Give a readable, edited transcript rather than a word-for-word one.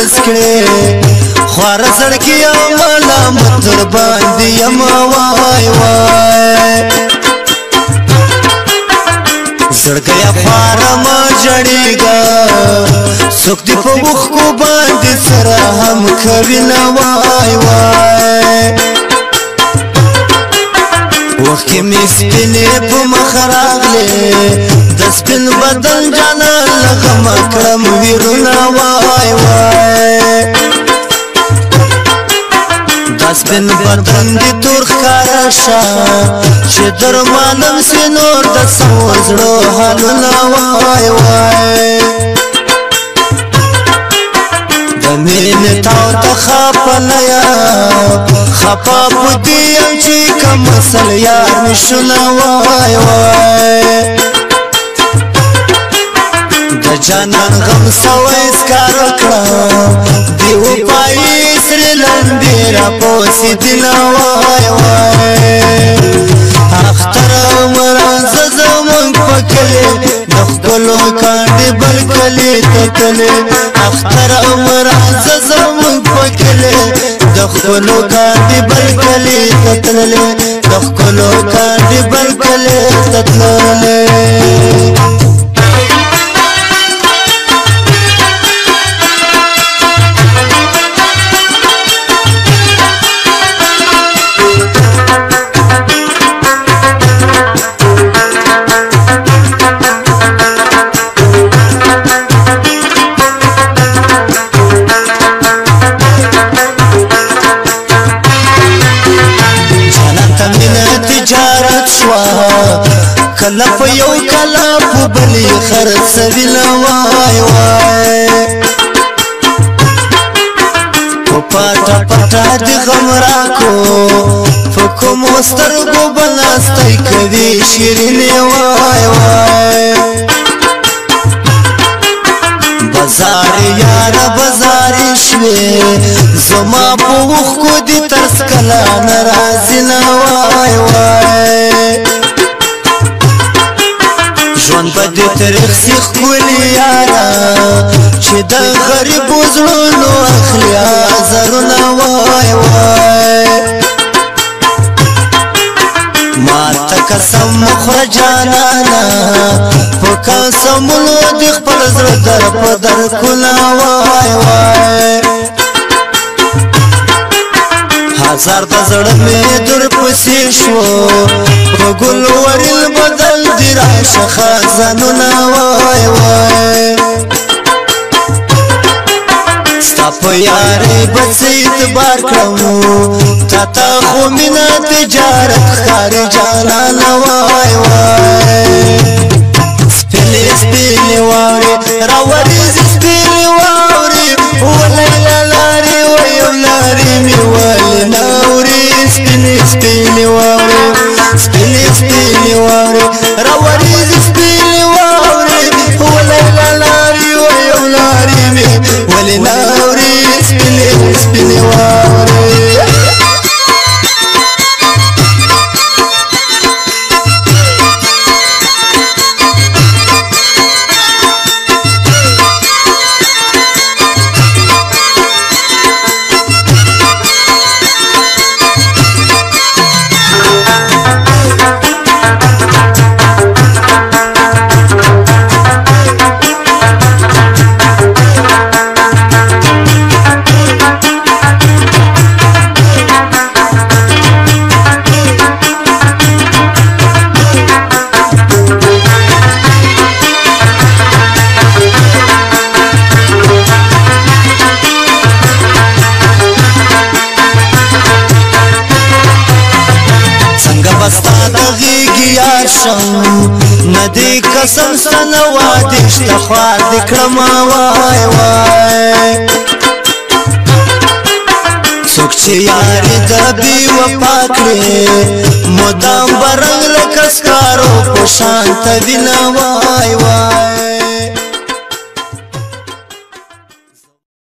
خرڅ کړې خوار زړګي ملامت در باندې یم وای وای زړګیا خوار ما جړېږه څوک دې په اوښکو باندې سره هم کوي نه وای وای وخت مې سپینې په مخ راغلې د سپین بدن جانان له غمه کړم ویرونه وای وای دا سپین بدن دې تور ښکاره شه چې درمانم سي نور د سمو زړو حالونه وای وای د مینې تاو ته خپله یم خپه په دې یم چې کوم اصل یار مې شونه وای وای د جانان غم سوی ښکاره کړه دې وپایي سرې لمبې راپوسېدله وای وای اختر مرزه زمونږ په کلي د ښکلو کاڼې بل کلي ته تلې اختر مرزه زمونږ په کلي د ښکلو کاڼې بل کلي ته تللې د ښکلو کاڼې بل کلي ته تللې کله په یو کله په بلې خرڅوینه وای وای په پټه پټه دې غم راکو په کومو سترګو به ناستی کوي شیرینې وای وای بازارې یاره بازارې شوې زما په اوښکو دې ترس کله نه راځي نه وای وای ژوند به دې تریخ سي ښکلي یاره چې د غریبو زړونو اخلي ازارونه وای وای ماته قسم مخوره جانانه په قسمونو دې خپل زړه در په درکونه وای وای هزار د زړه مې درپسې شو په ګل ورین بدل دې راشه خزانونه وای وای ستا په یارۍ به څه اعتبار کړم تا ته خو مینه تجارت ښکاري جانانه وای وای سپینې سپینې واورې راوریځي سپینې واورې ولیلا لارې ویم لارې مې ولې ناورې سپینې سپینې واورې سپینې سپینې واورې راوریځي سپینې واورې ولیلا لارې ویم لارې مې ولې ناورې سپینې سپینې واورې ندی قسم سنه وادي شته خوار دې کړم وای وای څوک چې یاري د بې وفا کړې مدام برنګ لکه سکارو په شان ته وینه وای وای